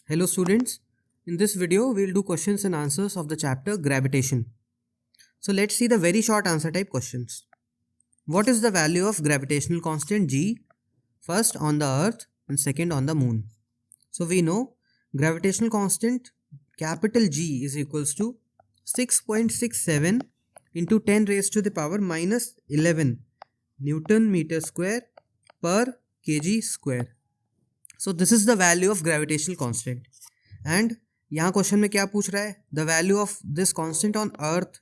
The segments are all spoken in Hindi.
Hello students, in this video we will do questions and answers of the chapter gravitation. So let's see the very short answer type questions. What is the value of gravitational constant g, first on the earth and second on the moon? So we know gravitational constant capital G is equals to 6.67 into 10 raised to the power minus 11 Newton meter square per kg square. So this is the value of gravitational constant. And यहाँ क्वेश्चन में क्या पूछ रहा है? The value of this constant on earth.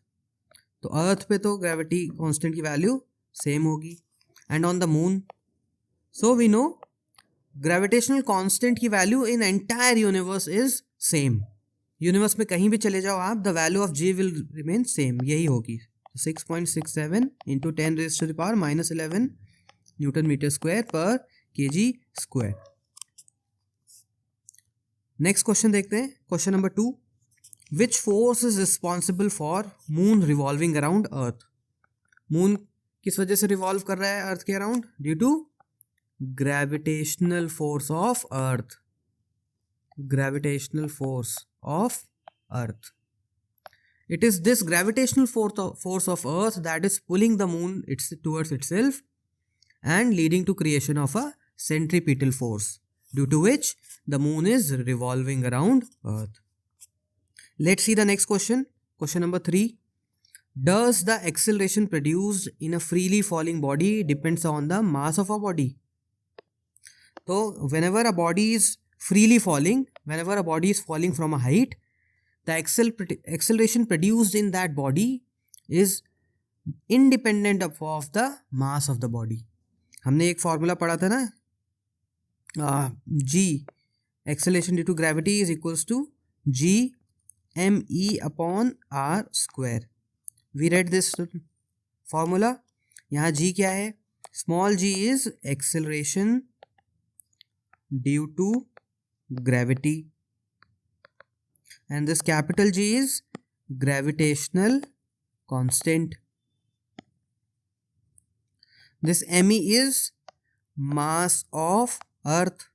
तो अर्थ पे तो ग्रेविटी कांस्टेंट की वैल्यू सेम होगी. And on the moon, so we know gravitational constant की value in entire universe is same. Universe में कहीं भी चले जाओ आप, the value of G will remain same, यही होगी. 6.67 into 10 raise to the power minus 11 newton metre square पर kg स्क्वायर. नेक्स्ट क्वेश्चन देखते हैं. Question number 2. Which force is responsible for moon revolving around earth? Moon किस वजह से रिवॉल्व कर रहा है अर्थ के around? Due to gravitational force of earth. Gravitational force of earth. It is this gravitational force of earth that is pulling the moon towards itself and leading to creation of a centripetal force, due to which the moon is revolving around earth. Let's see the next question. Question number 3. Does the acceleration produced in a freely falling body depends on the mass of a body? So whenever a body is freely falling, whenever a body is falling from a height, the acceleration produced in that body is independent of the mass of the body. हमने एक फॉर्मूला पढ़ा था ना, g acceleration due to gravity is equals to g me upon r square. We read this formula. यहाँ g क्या है? Small g is acceleration due to gravity, and this capital G is gravitational constant. This me is mass of earth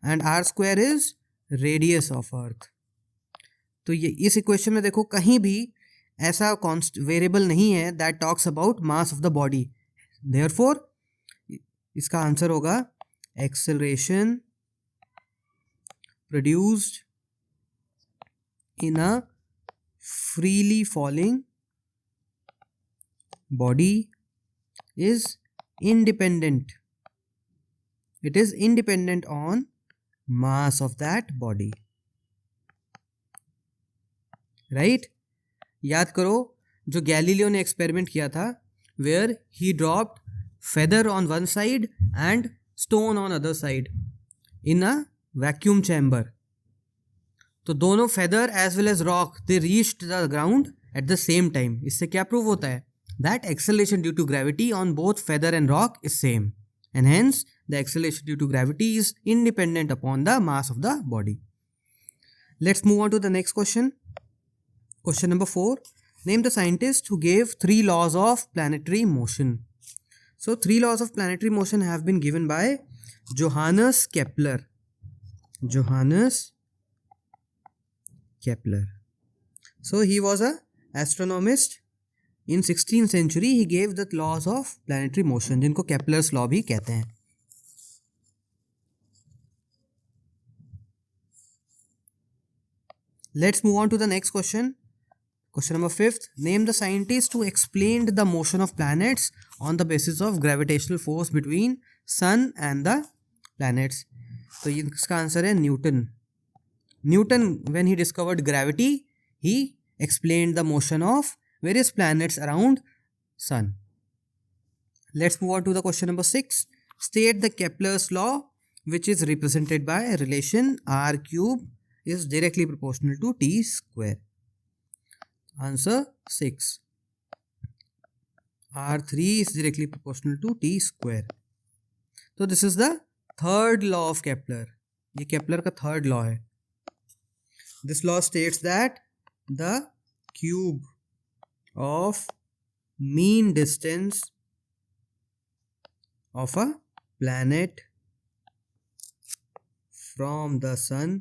and r square is radius of earth. तो ये इस इक्वेशन में देखो, कहीं भी ऐसा वेरिएबल नहीं है that talks about mass of the body. Therefore इसका आंसर होगा acceleration produced in a freely falling body is independent. It is independent on mass of that body. Right? याद करो जो गैलीलियो ने एक्सपेरिमेंट किया था, where he dropped feather on one side and stone on other side in a vacuum chamber. तो दोनों feather as well as rock they reached the ground at the same time. इससे क्या प्रूव होता है? That acceleration due to gravity on both feather and rock is same, and hence the acceleration due to gravity is independent upon the mass of the body. Let's move on to the next question. Question number 4. Name the scientist who gave 3 laws of planetary motion. So 3 laws of planetary motion have been given by Johannes Kepler. Johannes Kepler. So he was a astronomist in 16th century. He gave the laws of planetary motion, जिनको Kepler's law भी कहते हैं. Let's move on to the next question. Question number 5. Name the scientist who explained the motion of planets on the basis of gravitational force between sun and the planets. तो इसका आंसर है Newton. Newton, when he discovered gravity, he explained the motion of various planets around sun. Let's move on to the question number 6. State the Kepler's law, which is represented by a relation r cube is directly proportional to t square. Answer 6. r3 is directly proportional to t square. So this is the third law of Kepler. ये Kepler का third law है. This law states that the cube of mean distance of a planet from the sun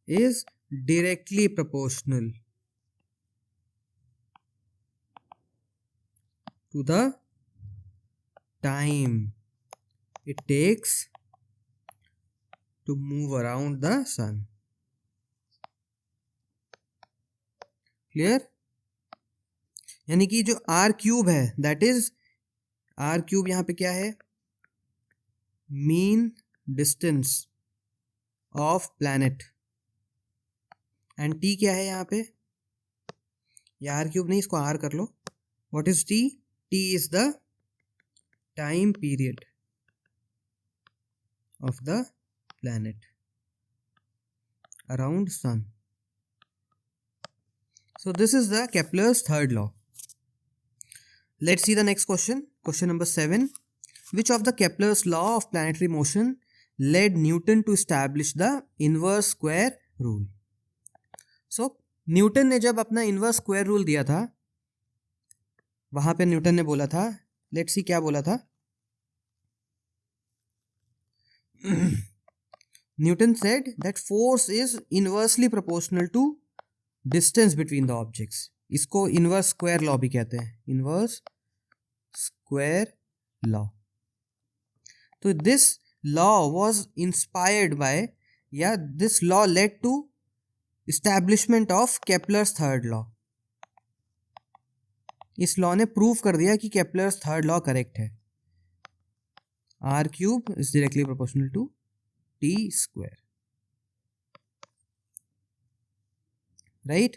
is directly proportional to the time it takes to move around the sun. Clear? यानी कि जो आर क्यूब है दैट इज आर क्यूब यहाँ पे क्या है, mean distance of planet, and T क्या है यहाँ पे, ये आर क्यूब नहीं, इसको आर कर लो. What is T? T is the time period of the planet around sun. So this is the Kepler's third law. Let's see the next question. Question number 7. Which of the Kepler's law of planetary motion led Newton to establish the inverse square rule? So Newton ने जब अपना इनवर्स स्क्वायर रूल दिया था, वहां पे न्यूटन ने बोला था, लेट्स सी क्या बोला था. Newton said that force is inversely proportional to distance between the objects. इसको इनवर्स स्क्वायर लॉ भी कहते हैं, इनवर्स स्क्वायर लॉ. तो this law was inspired by, या this law led to establishment of Kepler's third law. इस लॉ ने प्रूव कर दिया कि केपलर्स थर्ड लॉ करेक्ट है. R cube is directly proportional to T square. Right?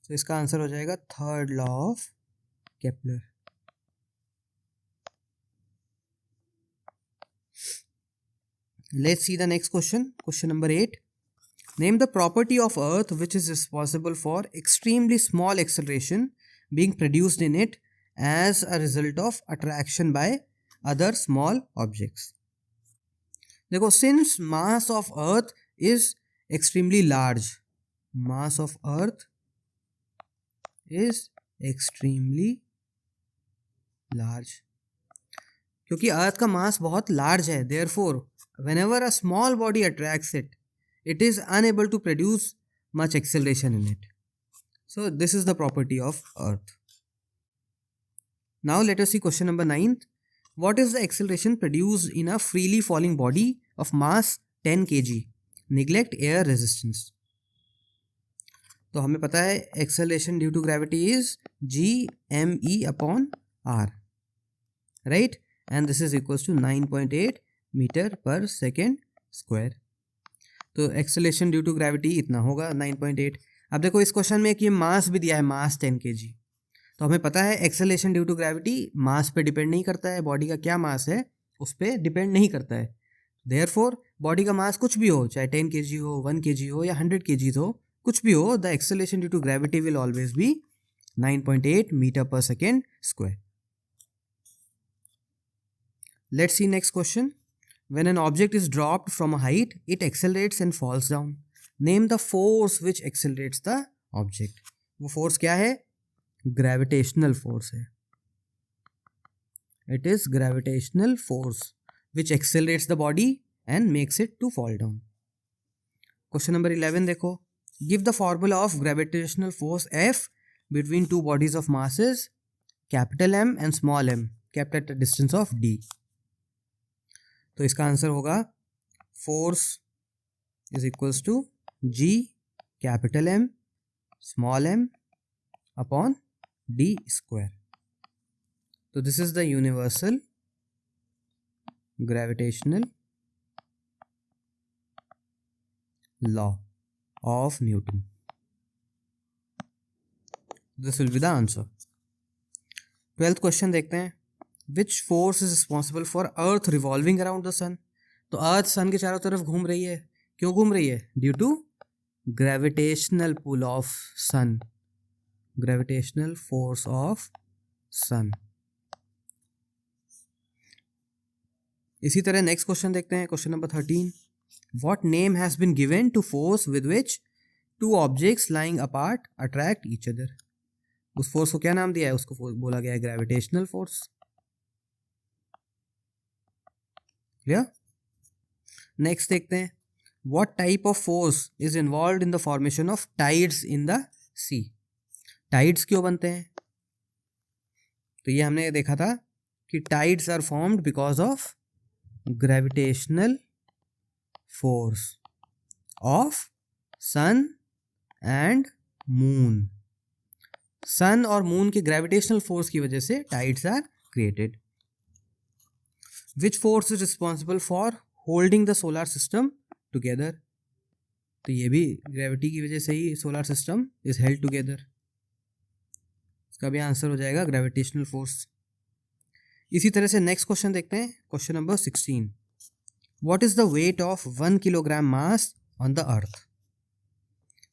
तो इसका आंसर हो जाएगा third law of Kepler. Let's see the next question. Question number 8. Name the property of earth which is responsible for extremely small acceleration being produced in it as a result of attraction by other small objects. देखो, since mass of earth is extremely large, mass of earth is extremely large, क्योंकि अर्थ का मास बहुत लार्ज है, therefore whenever a small body attracts it, it is unable to produce much acceleration in it. So this is the property of earth. Now let us see question number 9. What is the acceleration produced in a freely falling body of mass 10 kg? Neglect air resistance. तो हमें पता है acceleration due to gravity is G M E upon R, right, and this is equals to 9.8 metre per second square. तो एक्सेलरेशन ड्यू टू ग्रेविटी इतना होगा 9.8. अब देखो इस क्वेश्चन में एक ये मास भी दिया है, मास 10 kg. तो हमें पता है acceleration due to gravity mass पे डिपेंड नहीं करता है, बॉडी का क्या मास है उस पर डिपेंड नहीं करता है. देयरफॉर बॉडी का मास कुछ भी हो, चाहे 10 kg हो, 1 kg हो या 100 kg हो, कुछ भी हो, the acceleration due to gravity will always be 9.8 metre per second square. Let's see next question. When an object is dropped from a height it accelerates and falls down. Name the force which accelerates the object. वो फोर्स क्या है? ग्रेविटेशनल फोर्स है. It is gravitational force which accelerates the body and makes it to fall down. Question number 11 देखो. Give the formula of gravitational force F between two bodies of masses capital M and small m kept at a distance of d. तो इसका आंसर होगा force is equals to G capital M small m upon d square. So this is the universal gravitational law of Newton. This will be the answer. 12th question देखते हैं. Which force is responsible for Earth revolving around the sun? तो अर्थ सन के चारों तरफ घूम रही है. क्यों घूम रही है? Due to gravitational pull of sun, gravitational force of sun. इसी तरह नेक्स्ट क्वेश्चन देखते हैं. Question number 13. What name has been given to force with which two objects lying apart attract each other? उस फोर्स को क्या नाम दिया है? उसको बोला गया है ग्रेविटेशनल फोर्स. क्लियर। नेक्स्ट देखते हैं, what type of force is involve in the formation of tides in the sea. Tides क्यों बनते हैं? तो ये हमने देखा था कि tides are formed because of gravitational force of sun and moon. Sun और मून के ग्रेविटेशनल फोर्स की वजह से tides are created. Which force is responsible for holding the solar system together. तो ये भी ग्रेविटी की वजह से ही solar system is held together. इसका भी आंसर हो जाएगा ग्रेविटेशनल फोर्स। इसी तरह से नेक्स्ट क्वेश्चन देखते हैं, question number 16। What is the weight of 1 kilogram mass on the earth.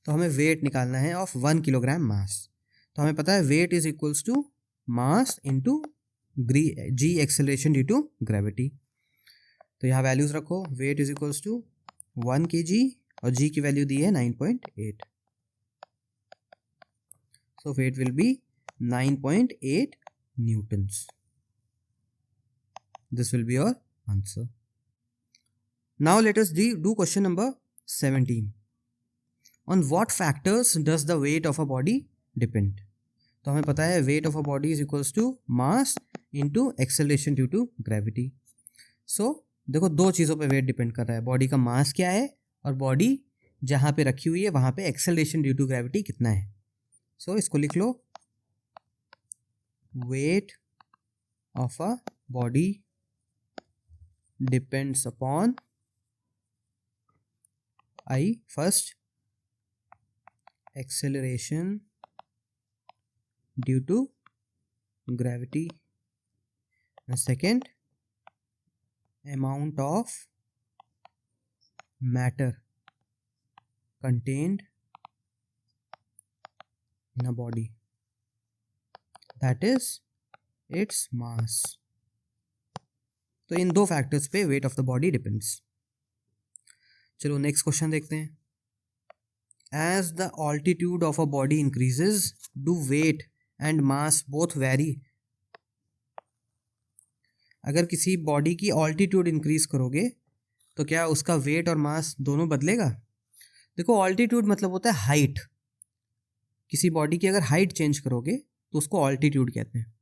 तो हमें वेट निकालना है ऑफ 1 किलोग्राम मास। तो हमें पता है weight is equals to mass into ji acceleration due to gravity. तो यहाँ वैल्यूज रखो, wait is equals to 1 kg और जी की वैल्यू दी है 9.8। सो weight will be 9.8 Newton's. This will be your answer. Now let us do question number 17. On what factors does the weight of a body depend? तो हमें पता है weight of a body is equals to mass into acceleration due to gravity. So देखो दो चीज़ों पे वेट डिपेंड कर रहा है, बॉडी का मास क्या है और बॉडी जहाँ पे रखी हुई है वहाँ पे एक्सेलरेशन ड्यू टू ग्रेविटी कितना है। सो इसको लिख लो, weight of a body depends upon I first acceleration due to gravity and second amount of matter contained in a body, that is its mass. तो इन दो फैक्टर्स पे weight of the body depends. चलो नेक्स्ट क्वेश्चन देखते हैं। As the altitude of a body increases do weight and mass both vary. अगर किसी बॉडी की ऑल्टीट्यूड इंक्रीज करोगे तो क्या उसका वेट और मास दोनों बदलेगा? देखो ऑल्टीट्यूड मतलब होता है हाइट। किसी बॉडी की अगर हाइट चेंज करोगे तो उसको ऑल्टीट्यूड कहते हैं।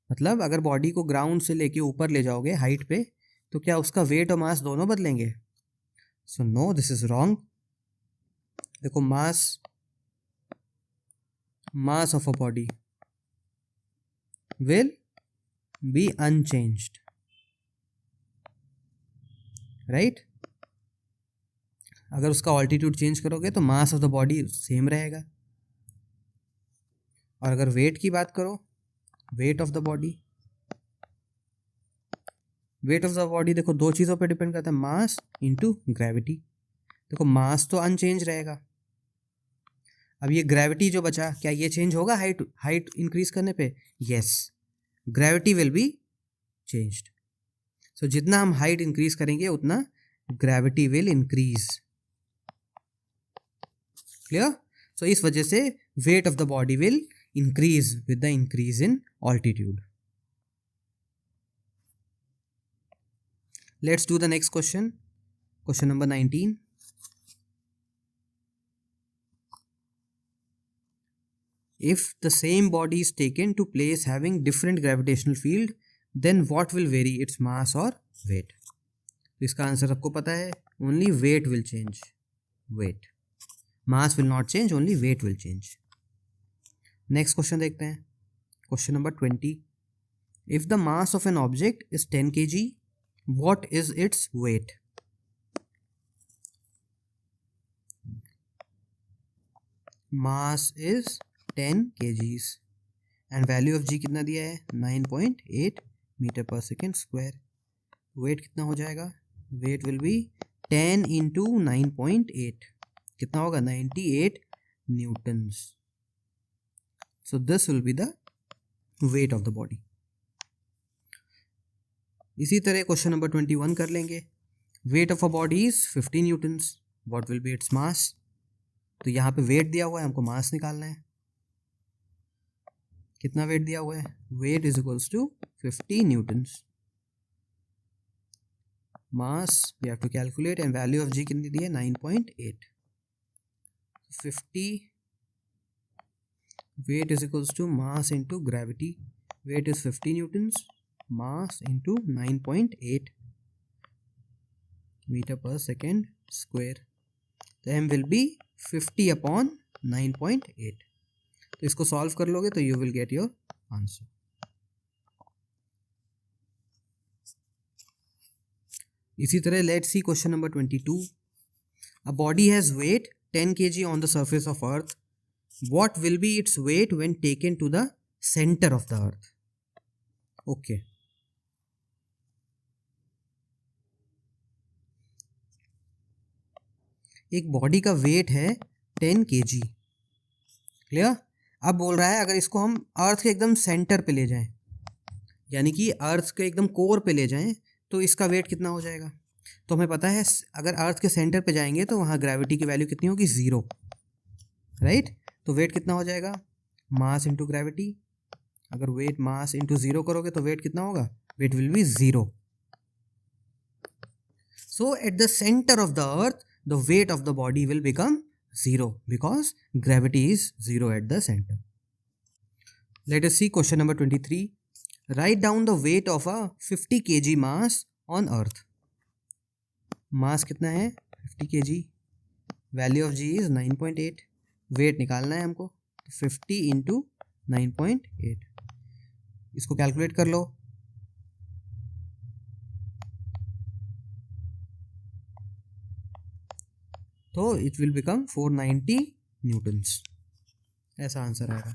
मतलब अगर बॉडी को ग्राउंड से लेके ऊपर ले जाओगे हाइट पे तो क्या उसका वेट और मास दोनों बदलेंगे? So no, this is wrong. देखो mass of a body will be unchanged, right. अगर उसका ऑल्टीट्यूड चेंज करोगे तो mass of the body same रहेगा। और अगर वेट की बात करो, वेट ऑफ द बॉडी देखो दो चीज़ों पे डिपेंड करता है, मास इंटू ग्रेविटी। देखो मास तो अनचेंज रहेगा। अब ये ग्रेविटी जो बचा, क्या ये चेंज होगा हाइट इंक्रीज करने पे? Yes, gravity will be changed. So जितना हम हाइट इंक्रीज करेंगे उतना gravity will increase. Clear? So इस वजह से weight of the body will increase with the increase in altitude. Let's do the next question. Question number 19. If the same body is taken to place having different gravitational field, then what will vary its mass or weight? तो इसका आंसर आपको पता है, only weight will change. Weight. Mass will not change, only weight will change. Next question देखते हैं. Question number 20. If the mass of an object is 10 kg, what is its weight? Mass is 10 kgs and value of g कितना दिया है? 9.8 metre per second square. Wait कितना हो जाएगा? वेट विल बी 10 इंटू 9.8, कितना होगा? 98 Newton's. So this will be the weight of the body. इसी तरह क्वेश्चन नंबर 21 कर लेंगे। Wait of a body is 50 Newton's, what will be its mass? तो यहाँ पे वेट दिया हुआ है, हमको मास निकालना है। कितना वेट दिया हुआ है? Weight is equals to 50 newtons. mass we have to calculate, and value of g कितनी दी है 9.8. 50 weight is equals to mass into gravity. Weight is 50 newtons, mass into 9.8 meter per second square. तो m will be 50 upon 9.8. तो इसको सॉल्व कर लोगे तो you will get your answer. इसी तरह let's see question number 22. A body has weight 10 kg on the surface of earth. What will be its weight when taken to the centre of the earth? Okay, एक बॉडी का वेट है 10 kg. क्लियर? अब बोल रहा है अगर इसको हम अर्थ के एकदम सेंटर पे ले जाएं, यानी कि अर्थ के एकदम कोर पे ले जाएं, तो इसका वेट कितना हो जाएगा? तो हमें पता है अगर अर्थ के सेंटर पे जाएंगे तो वहाँ ग्रेविटी की वैल्यू कितनी होगी? 0. राइट? तो वेट कितना हो जाएगा? मास इंटू ग्रेविटी. अगर वेट मास इंटू 0 करोगे तो वेट कितना होगा? Weight will be 0. So at the centre of the earth the weight of the body will become 0 because gravity is 0 at the center. Let us see question number 23. Write down the weight of a 50 kg mass on earth. Mass कितना है? 50 kg. Value of g is 9.8. Weight निकालना है हमको, 50 इंटू 9.8. इसको कैलकुलेट कर लो. तो इट विल बिकम 490 न्यूटन्स. ऐसा आंसर आएगा.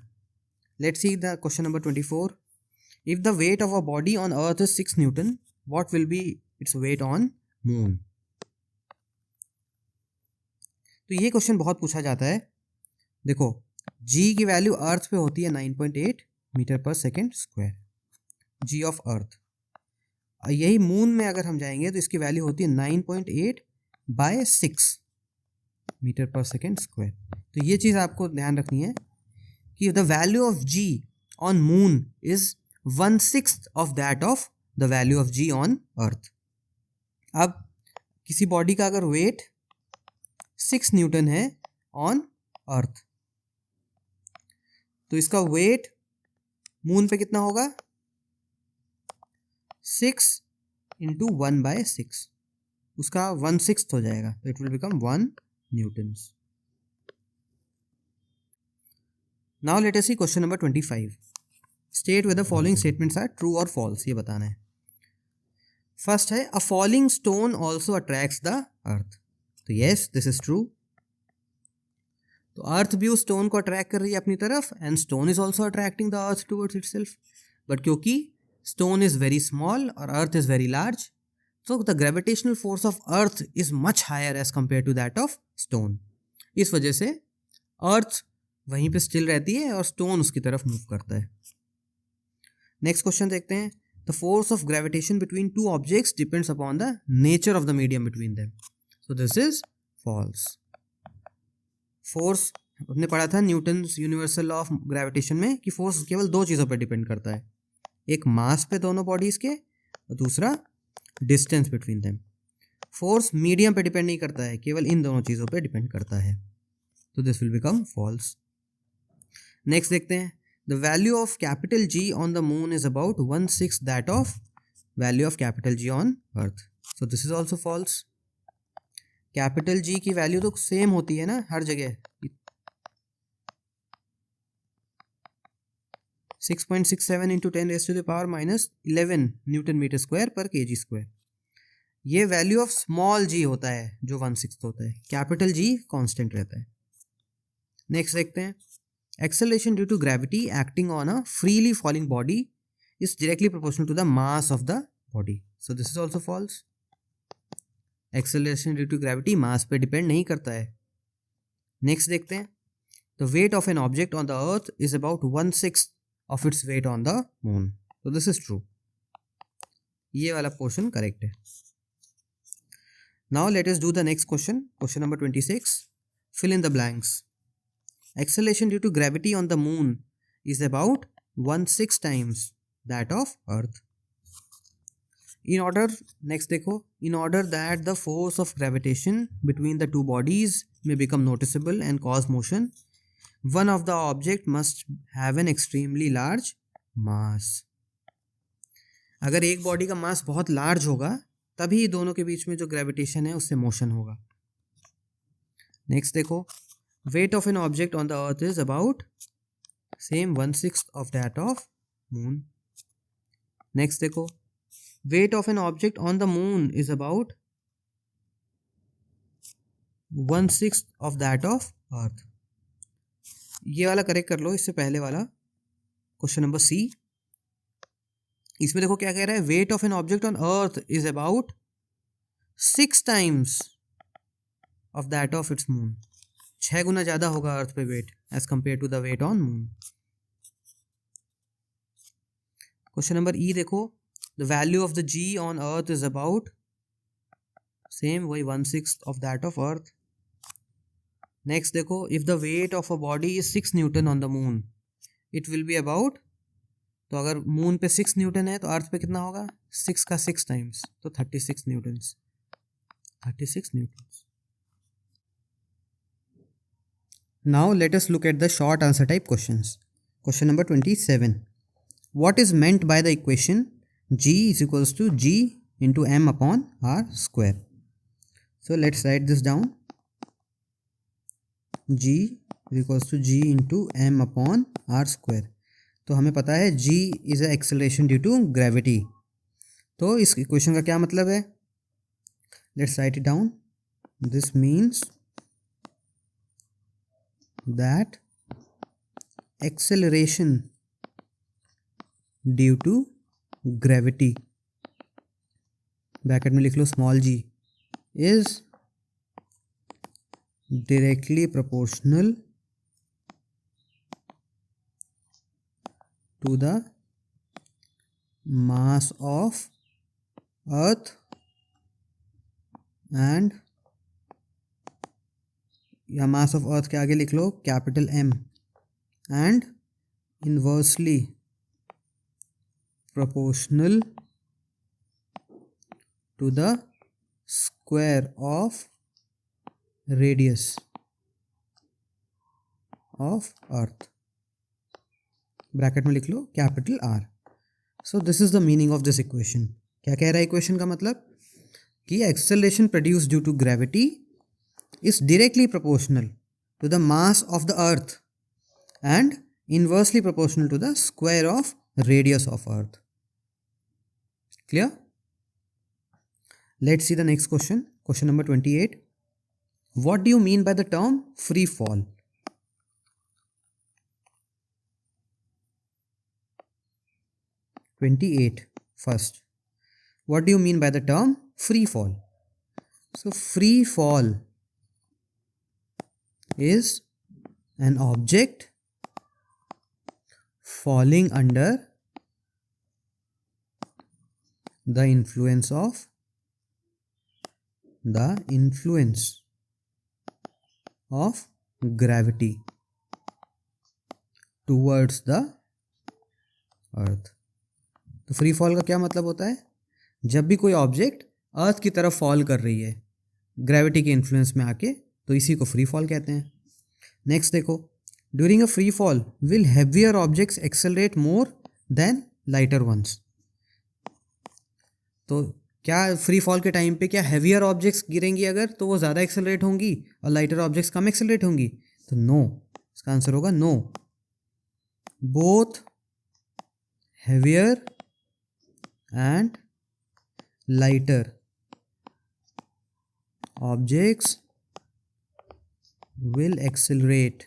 Let's see the question number 24. If the weight of a body on earth is 6 Newton, what will be its weight on moon? तो ये क्वेश्चन बहुत पूछा जाता है. देखो, g की वैल्यू अर्थ पे होती है 9.8 metre per second square, g of earth. यही मून में अगर हम जाएंगे तो इसकी वैल्यू होती है 9.8 bye 6 metre per second square. तो ये चीज़ आपको ध्यान रखनी है कि the value of g on moon is 1/6 of that of the value of g on earth. अब किसी बॉडी का अगर वेट 6 न्यूटन है ऑन अर्थ, तो इसका वेट मून पे कितना होगा? 6 इंटू 1/6. उसका 1/6 हो जाएगा, तो it will become 1 newtons. Now let us see question number 25. State whether following statements are true or false. ये बताना है. First है a falling stone also attracts the earth. तो yes, this is true. तो अर्थ भी उस स्टोन को अट्रैक्ट कर रही है अपनी तरफ, and stone is also attracting the earth towards itself. But क्योंकि स्टोन इज वेरी स्मॉल और earth is very large, so the gravitational force of earth is much higher as compared to that of stone. इस वजह से अर्थ वहीं पे स्टिल रहती है और स्टोन उसकी तरफ मूव करता है. नेक्स्ट क्वेश्चन देखते हैं. The force of gravitation between two objects depends upon the nature of the medium between them. So this is false. Force हमने पढ़ा था newton's universal law of gravitation में कि फोर्स केवल 2 चीज़ों पर डिपेंड करता है. एक मास पे दोनों बॉडीज के, और दूसरा distance between them. Force medium पे डिपेंड नहीं करता है, केवल इन दोनों चीज़ों पे डिपेंड करता है. तो this will become false. Next देखते हैं. The value of capital G on the moon is about 1/6 that of value of capital G on earth. So this is also false. Capital G की वैल्यू तो सेम होती है ना हर जगह, 6.67 इंटू 10⁻⁻11 न्यूटन मीटर स्क्वायर पर kg स्क्वायर. ये वैल्यू ऑफ स्मॉल जी होता है जो 1/6 होता है. कैपिटल जी कांस्टेंट रहता है. नेक्स्ट देखते हैं. Acceleration due to gravity acting on a freely falling body is directly proportional to the mass of the body. So this is also false. Acceleration due to gravity mass पे डिपेंड नहीं करता है. नेक्स्ट देखते हैं. The weight of an object on the earth is about 1/6 of its weight on the moon. So this is true. ये वाला portion correct है. Now let us do the next question. Question number 26. Fill in the blanks. Acceleration due to gravity on the moon is about 1/6 times that of Earth. In order, next देखो, in order that the force of gravitation between the two bodies में become noticeable and cause motion, one of the object must have an extremely large mass. अगर एक बॉडी का मास बहुत लार्ज होगा तभी दोनों के बीच में जो ग्रेविटेशन है उससे मोशन होगा। नेक्स्ट देखो, wait of an object on the earth is about same 1/6 of that of moon. Next देखो, weight of an object on the moon is about 1/6 of that of earth। ये वाला करेक्ट कर लो, इससे पहले वाला क्वेश्चन नंबर सी। इसमें देखो क्या कह रहा है, weight of an object on earth is about 6 times of that of its moon. 6 गुना ज्यादा होगा अर्थ पे weight as compare to the weight on moon. Question number E देखो, the value of the g on earth is about same वही 1/6 of that of earth। next देखो, if the weight of a body is 6 Newton on the moon it will be about, तो अगर मून पे 6 न्यूटन है तो अर्थ पे कितना होगा, 6 का 6 टाइम्स, तो 36 Newton's, 36 Newton's. now let us look at the short answer type questions। question number 27, what is meant by the equation g is equals to g into m upon r square। so let's write this down, g is equals to g into m upon r square। तो हमें पता है g is a acceleration due to gravity, तो इस इक्वेशन का क्या मतलब है, let's write it down। this means that acceleration due to gravity, bracket में लिख लो small g, is directly proportional to the mass of earth and, या मास ऑफ अर्थ के आगे लिख लो capital M, and inversely proportional to the square of radius of earth, bracket में लिख लो capital R। so this is the meaning of this equation। क्या कह रहा है इक्वेशन का मतलब कि acceleration produce due to gravity is directly proportional to the mass of the earth and inversely proportional to the square of radius of earth। clear? let's see the next question, question number 28, what do you mean by the term free fall? first, what do you mean by the term free fall? so free fall is an object falling under the influence of gravity towards the earth। तो फ्री फॉल का क्या मतलब होता है, जब भी कोई ऑब्जेक्ट अर्थ की तरफ फॉल कर रही है ग्रेविटी के इन्फ्लुएंस में आके, तो इसी को फ्री फॉल कहते हैं। नेक्स्ट देखो, during a free fall will heavier objects accelerate more than lighter ones. तो क्या फ्री फॉल के टाइम पे क्या हेवियर ऑब्जेक्ट्स गिरेंगी अगर, तो वो ज़्यादा एक्सेलरेट होंगी और लाइटर ऑब्जेक्ट्स कम एक्सेलरेट होंगी, तो नो, इसका आंसर होगा no, both heavier and lighter objects will accelerate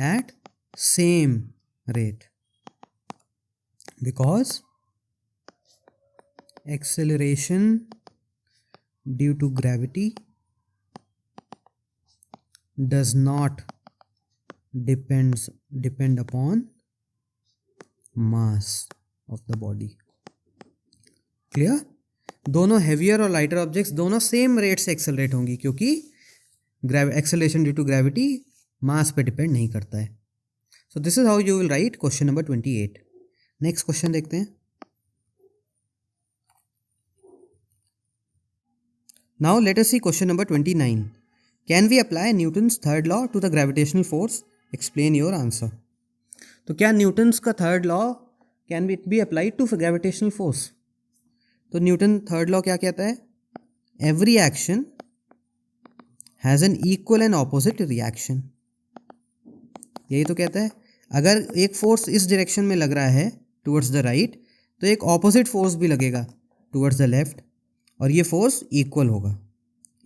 at same rate because acceleration due to gravity does not depend upon mass of the body। Clear? दोनों हेवियर और लाइटर ऑब्जेक्ट्स दोनों सेम रेट से एक्सेलरेट होंगी क्योंकि acceleration due to gravity mass पे डिपेंड नहीं करता है। सो this is how you will write question number 28। Next question देखते हैं। Now let us see question number 29. Can we apply Newton's third law to the gravitational force? Explain your answer. तो क्या न्यूटन्स का third law can it be applied to gravitational force? तो न्यूटन थर्ड लॉ क्या कहता है? Every action has an equal and opposite reaction. यही तो कहता है. अगर एक फोर्स इस डायरेक्शन में लग रहा है टुवर्ड्स द राइट, तो एक ऑपोजिट फोर्स भी लगेगा टुवर्ड्स द लेफ्ट, और ये फोर्स इक्वल होगा.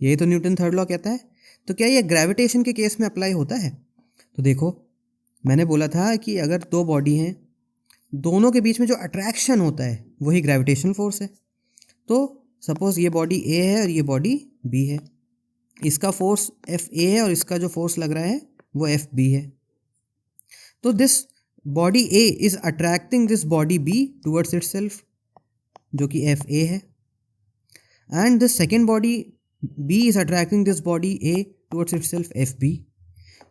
यही तो न्यूटन थर्ड लॉ कहता है. तो क्या ये ग्रेविटेशन के केस में अप्लाई होता है? तो देखो, मैंने बोला था कि अगर दो बॉडी हैं, दोनों के बीच में जो अट्रैक्शन होता है वही ग्रेविटेशनल फोर्स है. तो सपोज ये बॉडी ए है और ये बॉडी बी है. इसका फोर्स एफ ए है और इसका जो फोर्स लग रहा है वो एफ बी है. तो this body A is attracting this body B towards itself, जो कि एफ ए है, and this second body B is attracting this body A towards itself F B.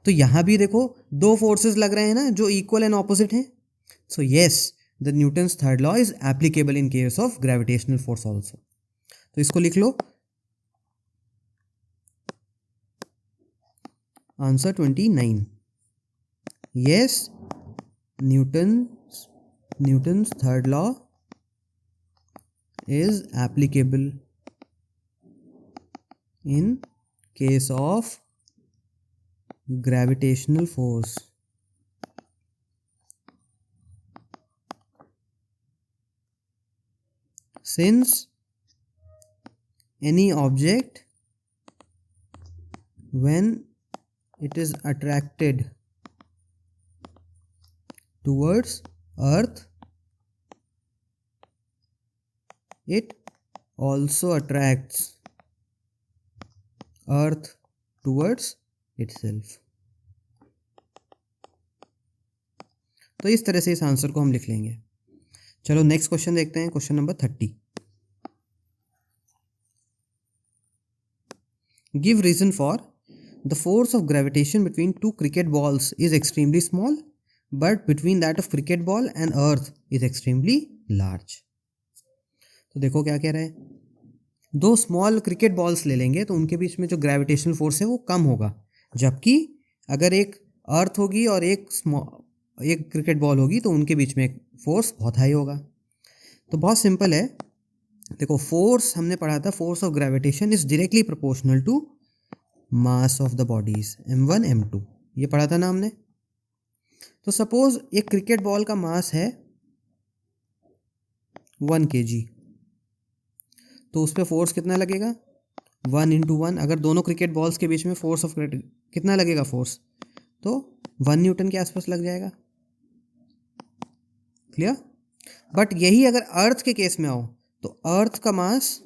तो यहाँ भी देखो दो फोर्सेस लग रहे हैं ना जो इक्वल एंड ऑपोजिट हैं. So yes, the Newton's third law is applicable in case of gravitational force also. तो इसको लिख लो. Answer 29. Yes, Newton's third law is applicable in case of gravitational force. Since any object, when it is attracted towards earth, it also attracts earth towards itself. तो इस तरह से इस आंसर को हम लिख लेंगे. चलो नेक्स्ट क्वेश्चन देखते हैं. Question number 30. Give reason for the force of gravitation between two cricket balls is extremely small, but between that of cricket ball and earth is extremely large. तो देखो क्या कह रहा है. दो स्मॉल क्रिकेट बॉल्स ले लेंगे तो उनके बीच में जो ग्रेविटेशनल फोर्स है वो कम होगा, जबकि अगर एक अर्थ होगी और एक क्रिकेट बॉल होगी तो उनके बीच में फोर्स बहुत हाई होगा. तो बहुत सिंपल है. देखो, फोर्स हमने पढ़ा था, force of gravitation is directly proportional to mass of the bodies m1 m2. ये पढ़ा था ना हमने. तो सपोज एक क्रिकेट बॉल का मास है 1 kg, तो उस पर फोर्स कितना लगेगा? 1 × 1. अगर दोनों क्रिकेट बॉल्स के बीच में फोर्स ऑफ कितना लगेगा फोर्स? तो 1 न्यूटन के आसपास लग जाएगा. क्लियर? बट यही अगर अर्थ के केस में आओ तो अर्थ का मास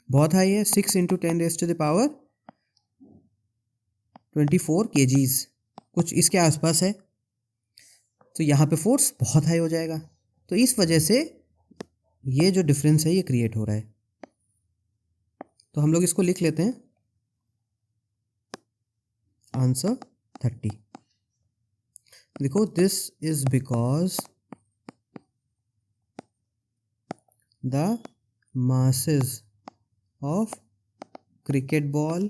बहुत हाई है, 6 × 10⁻24 kgs, कुछ इसके आसपास है. तो यहाँ पे फोर्स बहुत हाई हो जाएगा. तो इस वजह से ये जो डिफरेंस है ये क्रिएट हो रहा है. तो हम लोग इसको लिख लेते हैं. आंसर 30. देखो, this is because the masses of cricket ball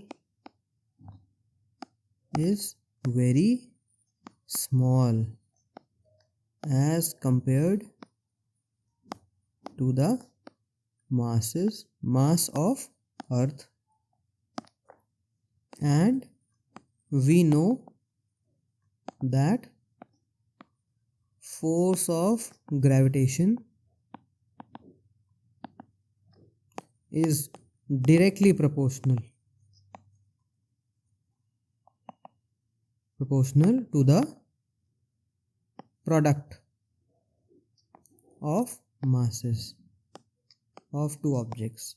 is very small as compared to the mass of earth, and we know that force of gravitation is directly proportional to the product of masses of two objects.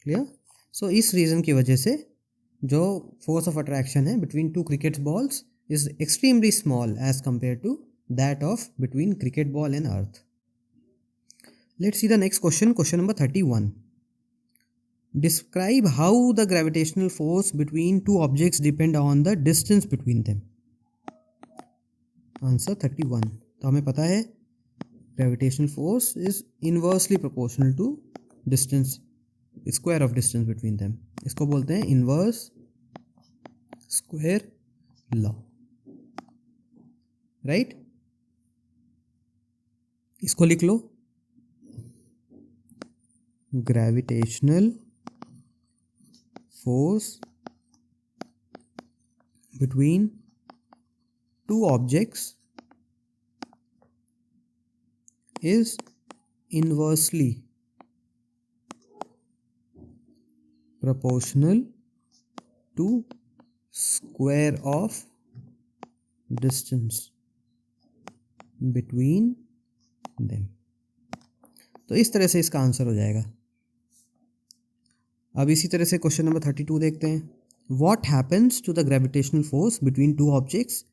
Clear? So इस रीज़न की वजह से जो फोर्स ऑफ अट्रैक्शन है between two cricket balls is extremely small as compare to that of between cricket ball and earth. Let's see the next question. Question number 31. Describe how the gravitational force between two objects depend on the distance between them. Answer 31. तो हमें पता है gravitational force is inversely proportional to distance, square of distance between them. इसको बोलते हैं inverse square law, right? इसको लिख लो, gravitational force between two objects is inversely proportional to square of distance between them. तो इस तरह से इसका आंसर हो जाएगा. अब इसी तरह से क्वेश्चन नंबर 32 देखते हैं. What happens to the gravitational force between two objects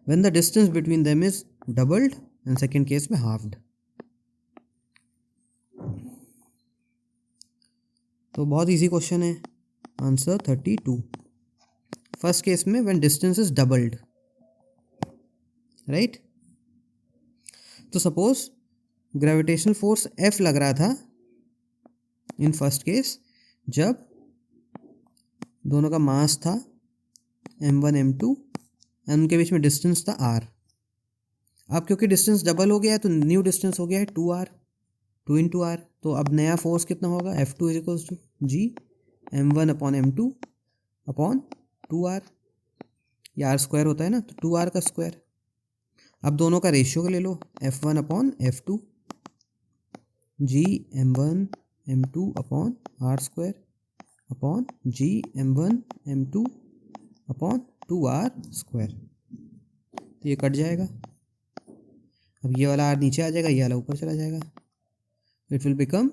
when the distance between them is doubled and second case में halved? तो बहुत इजी क्वेश्चन है. आंसर 32. फर्स्ट केस में when distance is doubled, right? तो सपोज ग्रेविटेशनल फोर्स F लग रहा था इन फर्स्ट केस जब दोनों का मास था m1 m2 एंड उनके बीच में डिस्टेंस था r. अब क्योंकि डिस्टेंस डबल हो गया है तो न्यू डिस्टेंस हो गया है 2r, 2 इंटू आर. तो अब नया फोर्स कितना होगा? F2 is equals to G m1 upon m2 upon 2r. ये r स्क्वायर होता है ना, तो 2r का स्क्वायर. अब दोनों का रेशियो ले लो, F1 upon F2, G m1 m2 upon r square upon G m1 m2 upon 2r square. तो ये कट जाएगा. अब ये वाला r नीचे आ जाएगा, ये वाला ऊपर चला जाएगा. It will become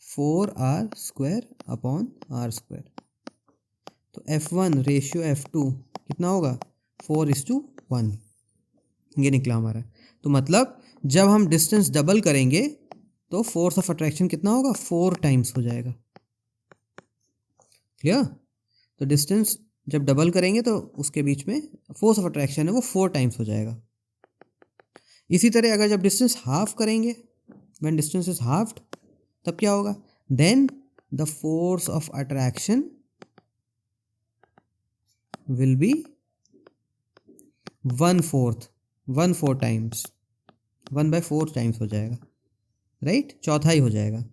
4r square upon r square. तो F1 रेशियो F2 कितना होगा? 4:1. ये निकला हमारा. तो मतलब जब हम डिस्टेंस डबल करेंगे तो फोर्स ऑफ अट्रैक्शन कितना होगा? 4 टाइम्स हो जाएगा. क्लियर? तो डिस्टेंस जब डबल करेंगे तो उसके बीच में फोर्स ऑफ अट्रैक्शन है वो 4 टाइम्स हो जाएगा. इसी तरह अगर जब डिस्टेंस हाफ करेंगे, when distance is halved, तब क्या होगा? Then the force of attraction will be 1/4 times, 1/4 times हो जाएगा, राइट? चौथाई हो जाएगा.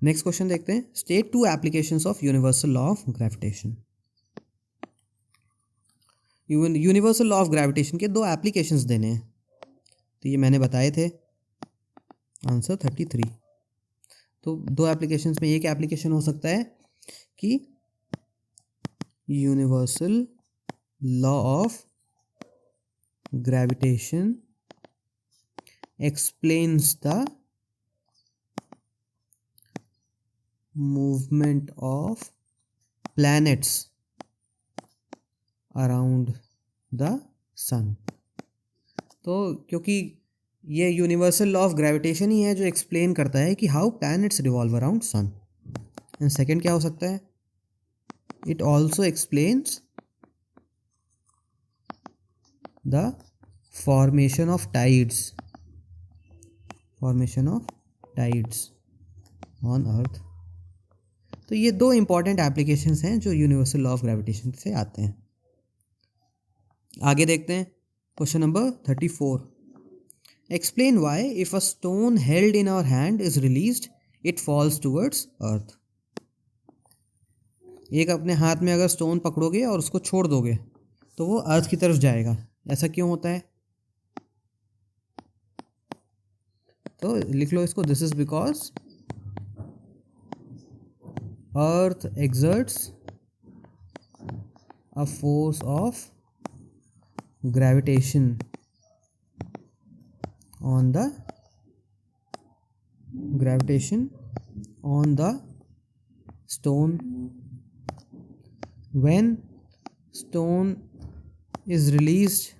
नेक्स्ट क्वेश्चन देखते हैं. State 2 applications of universal law of gravitation. Universal law of gravitation के 2 एप्लीकेशंस देने हैं. तो ये मैंने बताए थे. आंसर 33. तो 2 एप्लीकेशंस में एक एप्लीकेशन हो सकता है कि universal law of gravitation explains the movement of planets around the sun. तो क्योंकि ये यूनिवर्सल लॉ ऑफ ग्रेविटेशन ही है जो एक्सप्लेन करता है कि how planets revolve around sun. And second क्या हो सकता है? It also explains the formation of tides on earth. तो ये 2 इंपॉर्टेंट एप्लीकेशंस हैं जो यूनिवर्सल लॉ ऑफ ग्रेविटेशन से आते हैं. आगे देखते हैं. Question number 34. Explain why if a stone held in our hand is released, it falls towards earth. एक अपने हाथ में अगर स्टोन पकड़ोगे और उसको छोड़ दोगे तो वो अर्थ की तरफ जाएगा. ऐसा क्यों होता है? तो लिख लो इसको. This is because earth exerts a force of gravitation on the stone. When stone is released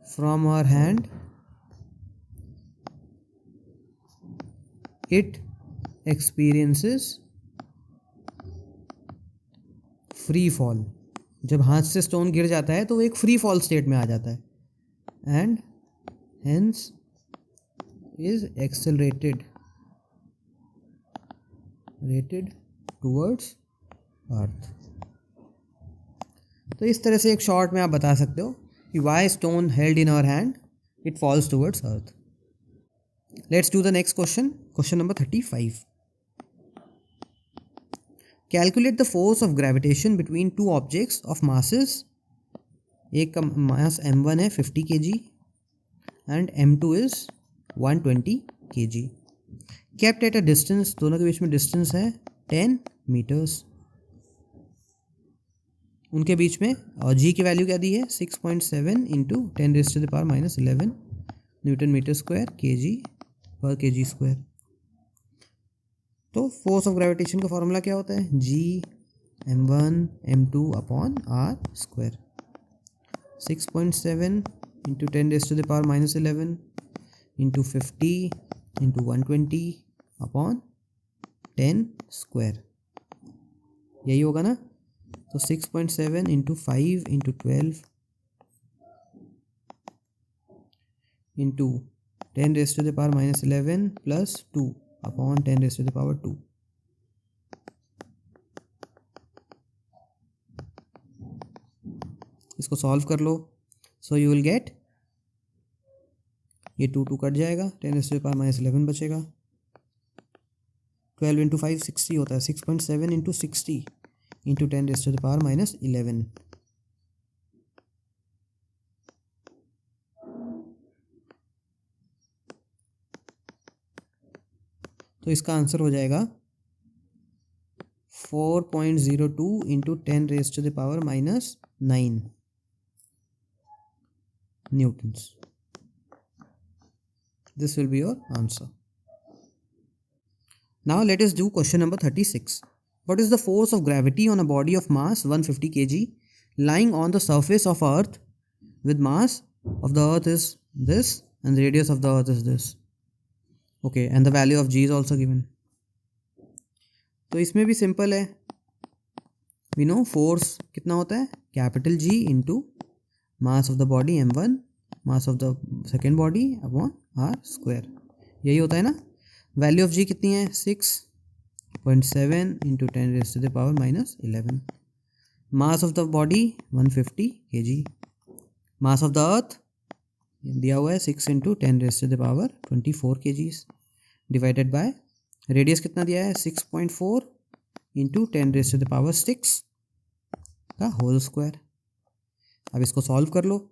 from our hand, it experiences free fall. जब हाथ से स्टोन गिर जाता है तो वो एक फ्री फॉल स्टेट में आ जाता है and hence is accelerated towards earth. तो इस तरह से एक शॉर्ट में आप बता सकते हो कि why stone held in our hand it falls towards earth. Let's do the next question, question number 35। Calculate the force of gravitation between two objects of masses. एक का मास m1 है 50 kg and m2 is 120 kg, kept at a distance, दोनों के बीच में डिस्टेंस है 10 मीटर्स उनके बीच में, और g की वैल्यू क्या दी है 6.7 into 10⁻⁻11 newton metre square kg/kg square. तो फोर्स ऑफ ग्रेविटेशन का फॉर्मूला क्या होता है, g m1 m2 upon r square. 6.7 into 10⁻⁻11 into 50 into 120 upon 10 square, यही होगा ना। तो 6.7 into 5 into 12 into 10⁻⁻11 plus 2 upon 10⁻²। इसको सॉल्व कर लो, सो यू विल गेट, ये 2 कट जाएगा, 10⁻⁻11 बचेगा। 12 इंटू 5 60 होता है, 6.7 इंटू 60 इंटू 10⁻⁻11। तो इसका आंसर हो जाएगा 4.02 into 10⁻⁻9 Newton's. This will be your answer. Now let us do question number 36. What is the force of gravity on a body of mass 150 kg lying on the surface of earth with mass of the earth is this and the radius of the earth is this. Okay, and the value of g is also given. तो इसमें भी सिंपल है, we know force कितना होता है, capital G into mass of the body m1 mass of the second body upon r square, यही होता है ना। वैल्यू ऑफ g कितनी है 6.7 into 10⁻⁻11। Mass of the body 150 kg, mass of the अर्थ दिया हुआ है 6 into 10⁻24 kg divided by radius कितना दिया है 6.4 इंटू 10⁻6 का होल स्क्वायर। अब इसको सॉल्व कर लो,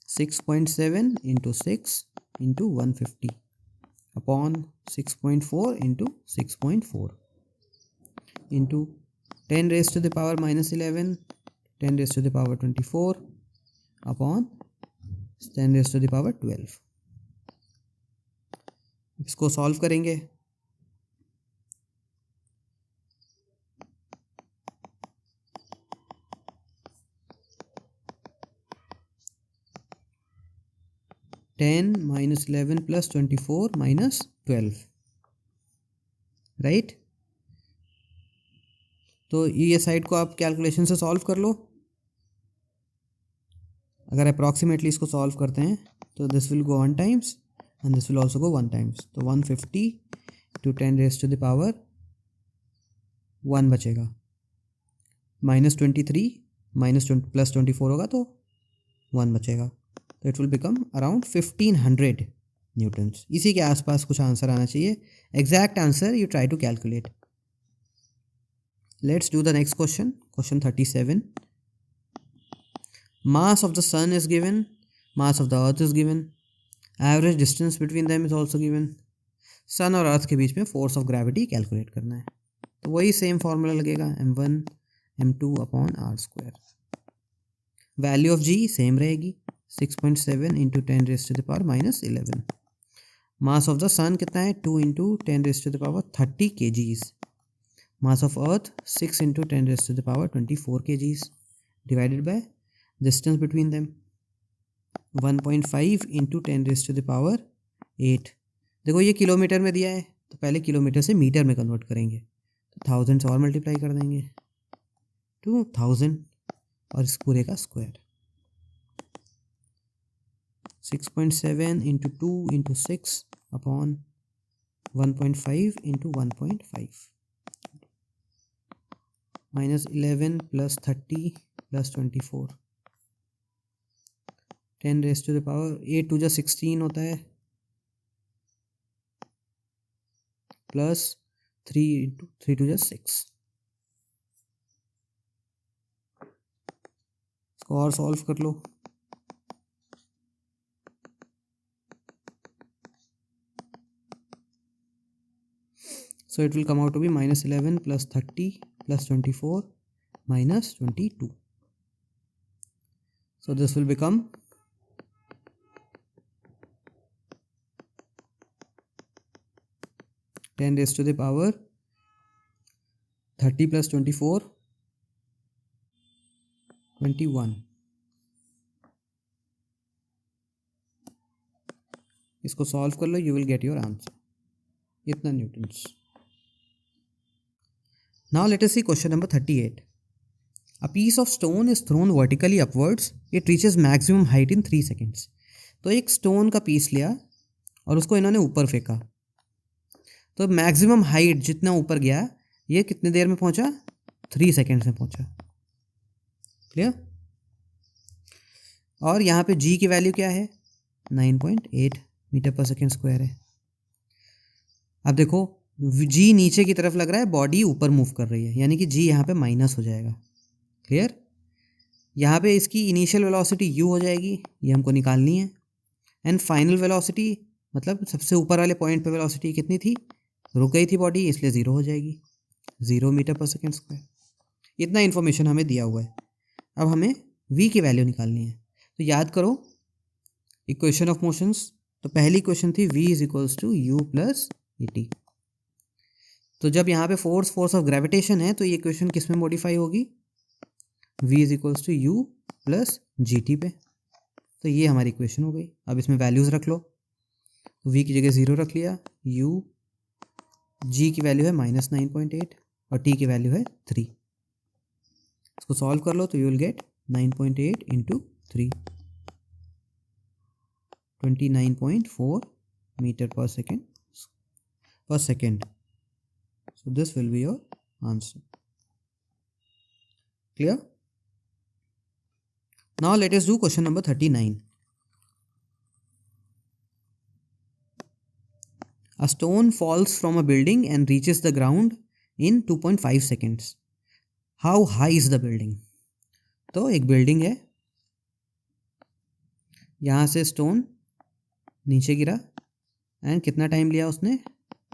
6.7 into 6 into 150 upon 6.4 into 6.4 into 10⁻⁻11 10⁻24 upon 10⁻12। इसको सॉल्व करेंगे, ten minus 11 plus 24 minus 12, right. तो ये साइड को आप कैलकुलेशन से सॉल्व कर लो। अगर अप्रॉक्सीमेटली इसको सॉल्व करते हैं तो this will go 1 times and this will also go 1 times, तो 150 टू 10⁻1 बचेगा, -23 प्लस 24 होगा तो 1 बचेगा, तो it will become around 1500 newtons. इसी के आसपास कुछ आंसर आना चाहिए, exact answer you try to calculate. Let's do the next question, question 37। Mass of the sun is given, mass of the earth is given, average distance between them is also given. Sun और अर्थ के बीच में फोर्स ऑफ ग्रेविटी कैलकुलेट करना है, तो वही सेम फार्मूला लगेगा m1 m2 upon r square. Value of g same रहेगी 6.7 इंटू 10⁻⁻11। मास ऑफ द सन कितना है 2 into 10⁻30 kgs। Mass of earth 6 into 10⁻24 kgs divided by distance between them 1.5 into 10⁻8। देखो ये किलोमीटर में दिया है तो पहले किलोमीटर से मीटर में कन्वर्ट करेंगे, तो 1000 से और मल्टीप्लाई कर देंगे 2000, और इस पूरे का square. 6.7 into 2 into 6 upon 1.5 into 1.5 minus 11 plus 30 plus 24 10 raise to the power 8 to 16 होता है प्लस 3 इंटू 3 टू 6। इसको और सॉल्व कर लो। So it will come out to be minus 11 plus 30 plus 24 minus 22. So this will become 10 raised to the power 30 plus 24 21. इसको सॉल्व कर लो, you will get your answer, इतना newtons. Now let us see question number 38. A piece of stone is thrown vertically upwards. It reaches maximum height in 3 seconds. तो एक स्टोन का पीस लिया और उसको इन्होंने ऊपर फेंका, तो मैक्सिमम हाइट जितना ऊपर गया ये कितने देर में पहुंचा? 3 सेकेंड्स में पहुंचा। क्लियर? और यहाँ पे g की वैल्यू क्या है? 9.8 मीटर पर सेकेंड स्क्वायर है। अब देखो g नीचे की तरफ लग रहा है, बॉडी ऊपर मूव कर रही है, यानी कि g यहाँ पे माइनस हो जाएगा। क्लियर? यहाँ पे इसकी इनिशियल वेलोसिटी u हो जाएगी, ये हमको निकालनी है। एंड फाइनल वेलोसिटी मतलब सबसे ऊपर वाले पॉइंट पे वेलोसिटी कितनी थी? रुक गई थी बॉडी, इसलिए 0 हो जाएगी, 0 मीटर पर सेकेंड स्क्वायर। इतना इन्फॉर्मेशन हमें दिया हुआ है। अब हमें v की वैल्यू निकालनी है। तो याद करो इक्वेशन ऑफ मोशंस। तो पहली इक्वेशन थी v is equals to u plus e t. तो जब यहाँ पे फोर्स ऑफ ग्रेविटेशन है तो ये इक्वेशन किस में मॉडिफाई होगी? v is equals to u plus g t पे। तो ये हमारी इक्वेशन हो गई। अब इसमें वैल्यूज़ रख लो। तो v की जगह 0 रख लिया, u g की वैल्यू है -9.8 और t की वैल्यू है 3। इसको सॉल्व कर लो तो you will get 9.8 into 3 29.4 metre per second. So this will be your answer. Clear? Now let us do question number 39. A stone falls from a building and reaches the ground in 2.5 seconds. How high is the building? तो एक बिल्डिंग है, यहाँ से स्टोन नीचे गिरा एंड कितना टाइम लिया उसने?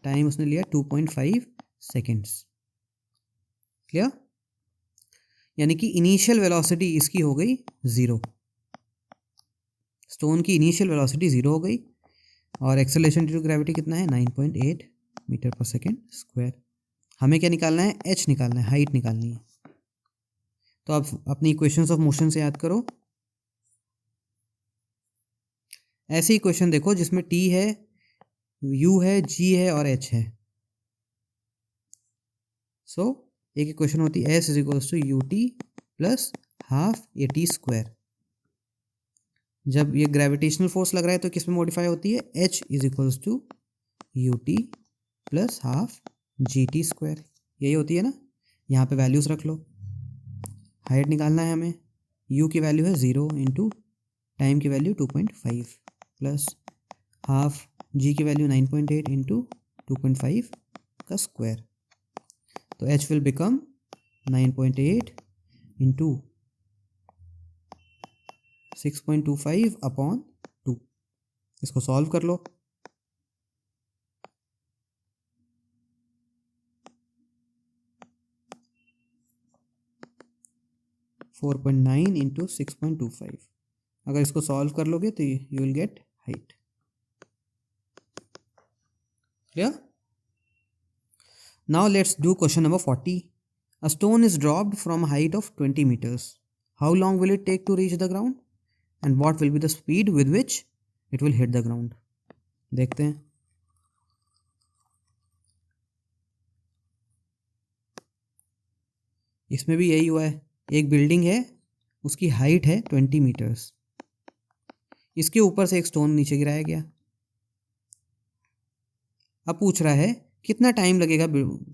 टाइम उसने लिया 2.5 सेकेंड्स। क्लियर? यानी कि इनिशियल वेलोसिटी इसकी हो गई 0। स्टोन की इनिशियल वेलोसिटी 0 हो गई और एक्सेलरेशन ड्यू टू ग्रेविटी कितना है? 9.8 मीटर पर सेकेंड स्क्वायर। हमें क्या निकालना है? h निकालना है, हाइट निकालनी है। तो आप अपनी इक्वेशंस ऑफ मोशन से याद करो। ऐसी इक्वेशन देखो जिसमें t है, u है, g है और h है। सो एक इक्वेशन होती है s is equals to U T plus half A T square. जब ये ग्रेविटेशनल फोर्स लग रहा है तो किस में मॉडिफाई होती है? h is equals to U T plus half G T square, यही होती है ना। यहाँ पे वैल्यूज़ रख लो। हाइट निकालना है हमें, u की वैल्यू है 0 इंटू टाइम की वैल्यू 2.5 प्लस हाफ g की वैल्यू 9.8 इंटू 2.5 का स्क्वायर। तो h will become 9.8 into 6.25 upon 2। इसको सॉल्व कर लो। Four 4.9 into 6.25। अगर इसको सॉल्व कर लोगे तो you will gate height. Clear? Now let's do question number 40. A stone is dropped from a height of 20 meters. How long will it take to reach the ground? And what will be the speed with which it will hit the ground? देखते हैं। इसमें भी यही हुआ है, एक बिल्डिंग है उसकी हाइट है 20 मीटर्स। इसके ऊपर से एक स्टोन नीचे गिराया गया। अब पूछ रहा है कितना टाइम लगेगा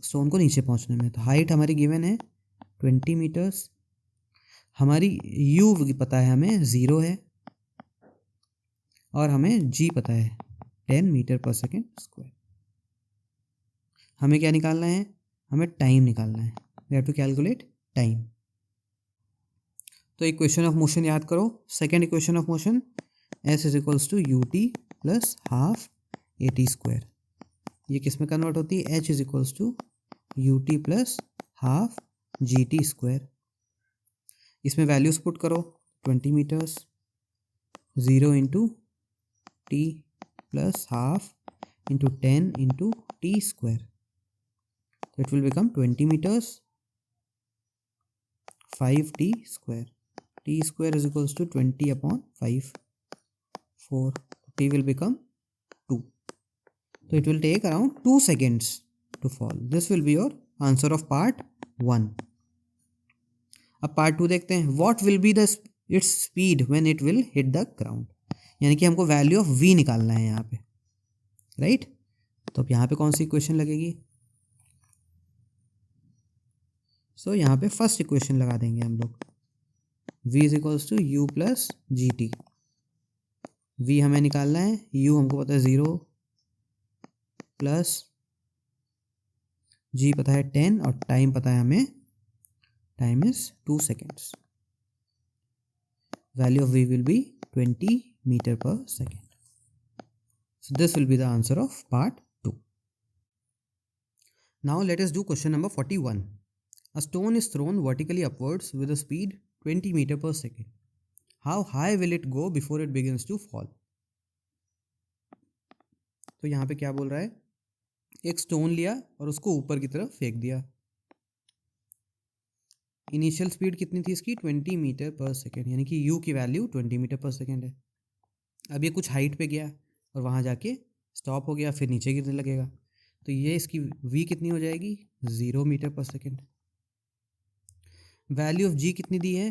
स्टोन को नीचे पहुंचने में। तो हाइट हमारी गिवन है 20 मीटर्स, हमारी यू पता है हमें 0 है, और हमें जी पता है 10 मीटर पर सेकेंड स्क्वायर। हमें क्या निकालना है, हमें टाइम निकालना है। We have to calculate time. तो इक्वेशन ऑफ मोशन याद करो। Second equation of motion S is equals to U T plus half A T square. ये किस में कन्वर्ट होती है, H is equals to U T plus half G T square. इसमें वैल्यूज पुट करो, 20 meters, 0 into T plus half into 10 into T square. तो it will become 20 meters 5t square. T square is equals to 20 upon 5, 4. T will become 2. So it will take around 2 seconds to fall. This will be your answer of part 1. अब part 2 देखते हैं. What will be the its speed when it will hit the ground? यानी कि हमको वैल्यू ऑफ v निकालना है यहाँ पे, राइट? तो अब यहाँ पे कौन सी इक्वेशन लगेगी? सो यहाँ पे फर्स्ट इक्वेशन लगा देंगे हम लोग, v is equals to u plus g t. v हमें निकालना है, u हमको पता है 0 प्लस g पता है 10 और टाइम पता है हमें, time is 2 seconds. Value of v will be 20 metre per second. So this will be the answer of part 2. Now let us do question number 41. A stone is thrown vertically upwards with a speed 20 meter per second. How high will it go before it begins to fall? तो यहाँ पे क्या बोल रहा है, एक स्टोन लिया और उसको ऊपर की तरफ फेंक दिया। इनिशियल स्पीड कितनी थी इसकी, 20 मीटर पर सेकेंड, यानी कि u की वैल्यू 20 मीटर पर सेकेंड है। अब ये कुछ हाइट पे गया और वहाँ जाके स्टॉप हो गया, फिर नीचे गिरने लगेगा। तो ये इसकी v कितनी हो जाएगी, 0 metre per second. Value of g कितनी दी है,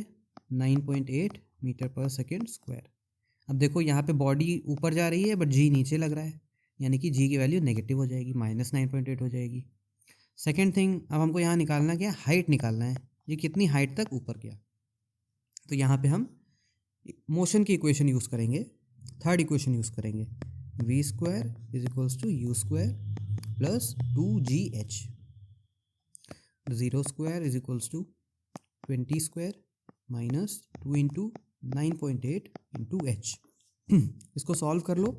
9.8 मीटर पर सेकेंड स्क्वायर। अब देखो यहाँ पे बॉडी ऊपर जा रही है बट g नीचे लग रहा है, यानी कि g की वैल्यू नेगेटिव हो जाएगी, -9.8 हो जाएगी। सेकेंड थिंग, अब हमको यहाँ निकालना क्या, हाइट निकालना है, ये कितनी हाइट तक ऊपर गया। तो यहाँ पे हम मोशन की इक्वेशन यूज़ करेंगे, थर्ड इक्वेशन यूज़ करेंगे, v square is equals to u square plus 2gh। 0 square is equals to 20 square minus 2 into 9.8 into h। इसको सॉल्व कर लो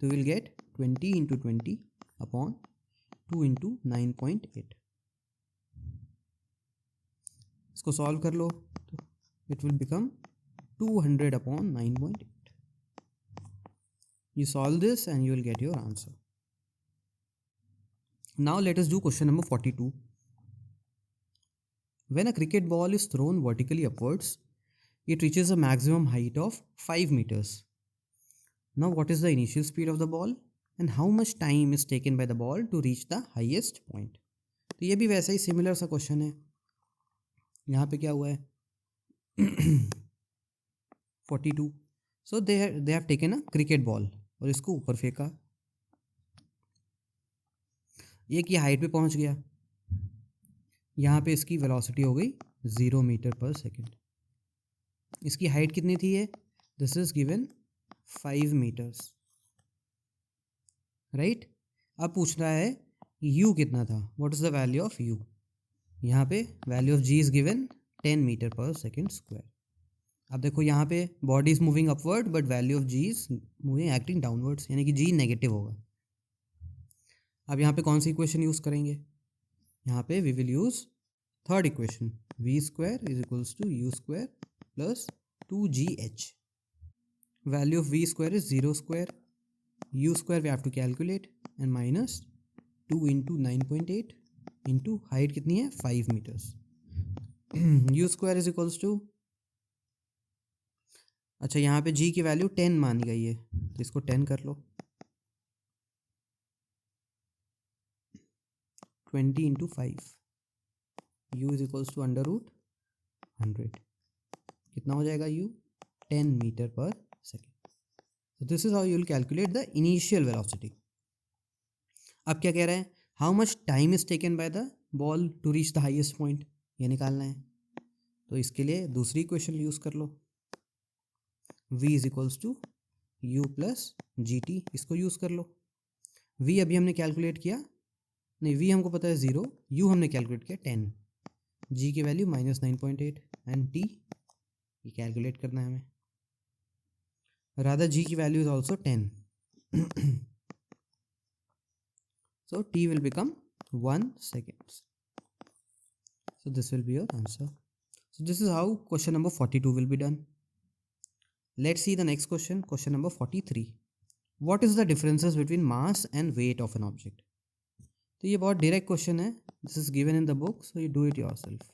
तो will get 20 into 20 upon 2 into 9.8। इसको सॉल्व कर लो तो it will become 200 upon 9.8। You solve this and you will get your answer. Now let us do question number 42. When a cricket ball is thrown vertically upwards, it reaches a maximum height of 5 meters. Now what is the initial speed of the ball and how much time is taken by the ball to reach the highest point? तो ये भी वैसा ही सिमिलर सा क्वेश्चन है। यहाँ पे क्या हुआ है 42. So they have taken a cricket ball और इसको ऊपर फेंका, एक ये हाइट पे पहुंच गया, यहाँ पे इसकी वेलोसिटी हो गई 0 मीटर पर सेकेंड। इसकी हाइट कितनी थी है, this is given 5 metres, right. अब पूछ रहा है u कितना था, what is the value of u। यहाँ पे value of g is given 10 metre per second square. अब देखो यहाँ पे body is moving upward but value of g is moving acting downwards, यानी कि g नेगेटिव होगा। अब यहाँ पे कौन सी इक्वेशन यूज़ करेंगे, यहाँ पे we will use third equation, v square is equals to u square plus 2gh। Value of v square is 0 square, u square we have to calculate and minus 2 into 9.8 into height कितनी है 5 metres. u square is equals to, अच्छा यहाँ पे g की वैल्यू 10 मानी गई है तो इसको 10 कर लो, 20 into 5, u is equals to under root 100। कितना हो जाएगा u 10 metre per second. So this is how you will calculate the initial velocity. अब क्या कह रहे हैं, how much time is taken by the ball to reach the highest point, ये निकालना है. तो इसके लिए दूसरी इक्वेशन यूज कर लो, v is equals to u plus g t. इसको यूज कर लो. v अभी हमने कैलकुलेट किया, नहीं v हमको पता है 0, u हमने कैलकुलेट किया 10, g की वैल्यू -9.8 एंड t ये कैलकुलेट करना है हमें. rather g की value is also 10. So t will become 1 second. So this will be your answer. So this is how question number 42 will be done. Let's see the next question, question number 43. What is the differences between mass and weight of an object? तो ये बहुत direct question है. This is given in the book, so you do it yourself.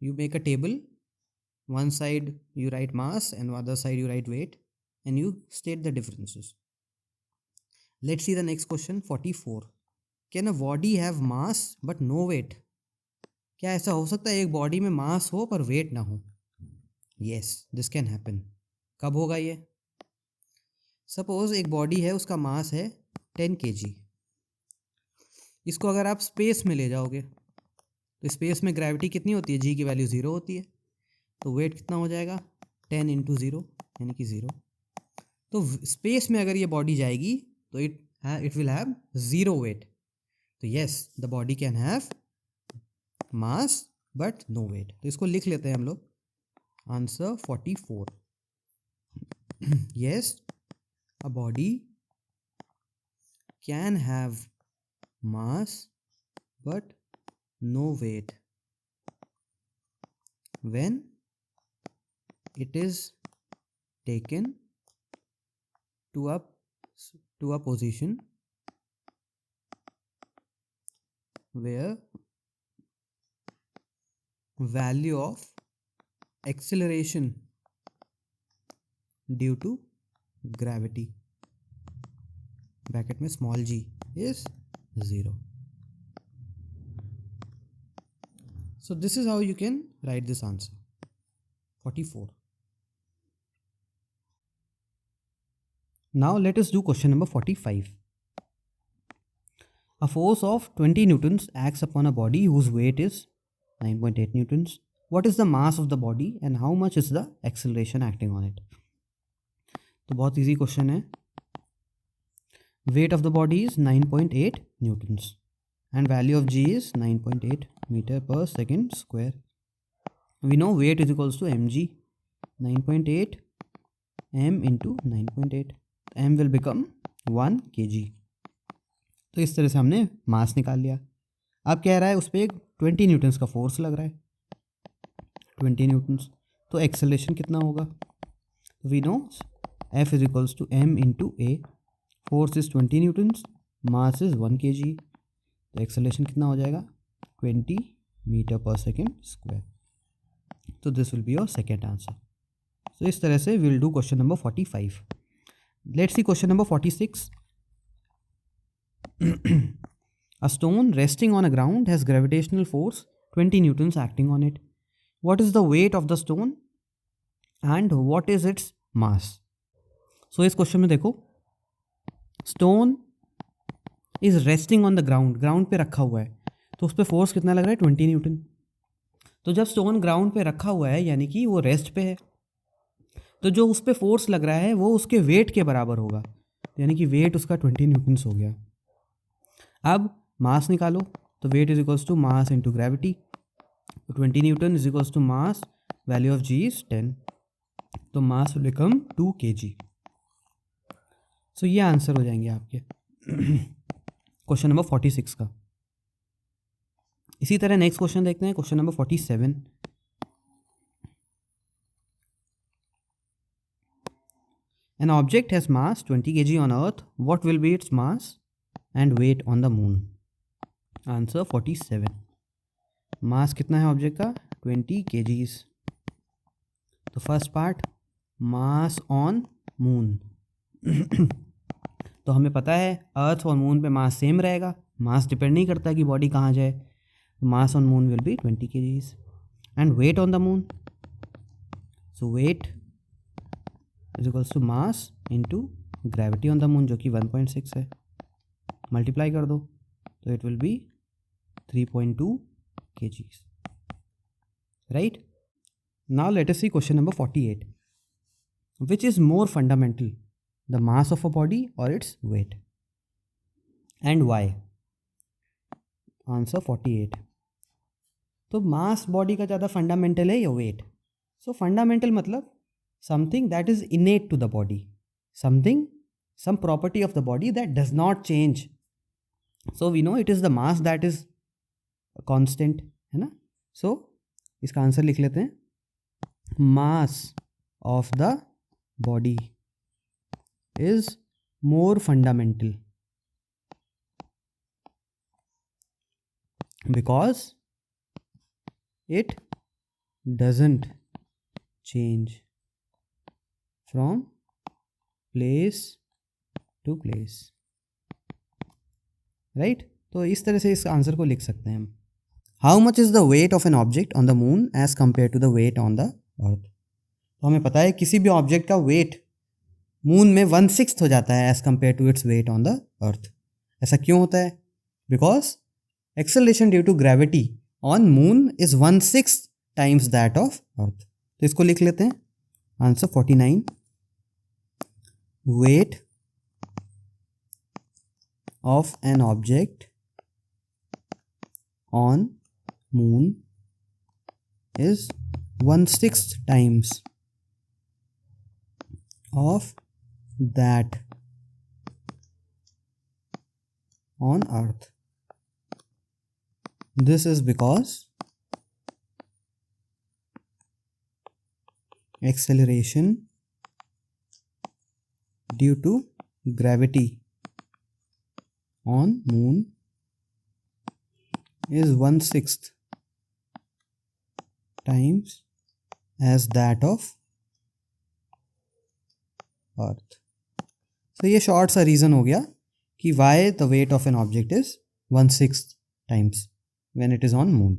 You make a table. One side you write mass and other side you write weight, and you state the differences. Let's see the next question, 44. Can a body have mass but no weight? क्या ऐसा हो सकता है एक बॉडी में मास हो पर वेट ना हो? Yes, this can happen. कब होगा ये? सपोज एक बॉडी है, उसका मास है 10 kg. इसको अगर आप स्पेस में ले जाओगे तो स्पेस में ग्रेविटी कितनी होती है? जी की वैल्यू 0 होती है. तो वेट कितना हो जाएगा? 10 इंटू 0 यानी कि 0. तो स्पेस में अगर ये बॉडी जाएगी तो it will have 0 weight. तो yes, the body can have mass but no weight. तो इसको लिख लेते हैं हम लोग. Answer 44. Yes, a body can have mass but no weight when it is taken to a position where value of acceleration due to gravity bracket में small g is 0. So this is how you can write this answer, 44. Now let us do question number 45. A force of 20 newtons acts upon a body whose weight is 9.8 newtons. What is the mass of the body and how much is the acceleration acting on it? तो बहुत easy question है. Weight of the body is 9.8 newtons and value of g is 9.8 meter per second square. We know weight is equals to mg. 9.8 m into 9.8. m will become 1 kg. तो इस तरह से हमने मास निकाल लिया. अब कह रहा है उस पर एक 20 न्यूटन्स का फोर्स लग रहा है, 20 न्यूटन्स. तो एक्सेलरेशन कितना होगा? We know F is equals to m into a. Force is 20 newtons, mass is 1 kg. तो एक्सेलरेशन कितना हो जाएगा? 20 मीटर पर सेकेंड स्क्वायर. तो this will be your second answer. तो इस तरह से will do question number 45. Let's see question number 46. A stone resting on a ground has gravitational force 20 newtons acting on it. What is the weight of the stone and what is its mass? So इस क्वेश्चन में देखो, stone is resting on the ground, ground पे रखा हुआ है, तो उस पर फोर्स कितना लग रहा है? 20 न्यूटन. तो जब स्टोन ग्राउंड पे रखा हुआ है यानी कि वो रेस्ट पे है, तो जो उस पर फोर्स लग रहा है वो उसके वेट के बराबर होगा, यानी कि वेट उसका 20 न्यूटन्स हो गया. अब मास निकालो, तो weight is equals to mass into gravity. तो 20 newton is equals to mass, value of g is 10. तो mass will become 2 kg. So ये आंसर हो जाएंगे आपके क्वेश्चन नंबर 46 का. इसी तरह नेक्स्ट क्वेश्चन देखते हैं, question number 47. An object has mass 20 kg on earth. What will be its mass and weight on the moon? Answer 47. मास कितना है ऑब्जेक्ट का? 20 kgs. तो first part, mass on moon. तो हमें पता है अर्थ और मून पे मास सेम रहेगा, मास डिपेंड नहीं करता कि बॉडी कहाँ जाए. मास on moon will be 20 kgs. and weight on the moon. So weight is equals to mass into gravity on the moon, जो कि 1.6 है. मल्टीप्लाई कर दो तो it will be 3.2 kgs. Right? Now let us see question number 48. Which is more fundamental, the mass of a body or its weight? And why? Answer 48. तो मास बॉडी का ज़्यादा फंडामेंटल है या वेट? सो फंडामेंटल मतलब something that is innate to the body, something, some property of the body that does not change. So we know it is the mass that is constant, है ना. So इसका आंसर लिख लेते हैं. Mass of the body is more fundamental because it doesn't change from place to place. Right? तो इस तरह से इस आंसर को लिख सकते हैं हम. How much is the weight of an object on the moon as compare to the weight on the earth? तो हमें पता है किसी भी ऑब्जेक्ट का वेट मून में 1/6 हो जाता है as compare to its weight on the earth. ऐसा क्यों होता है? Because acceleration due to gravity on moon is 1/6 times that of earth. तो इसको लिख लेते हैं. Answer 49. Weight of an object on moon is 1/6 times of that on earth. This is because acceleration due to gravity on moon is 1/6 times as that of earth. So ये शॉर्ट सा रीज़न हो गया कि why the weight of an object is 1/6 times when it is on moon.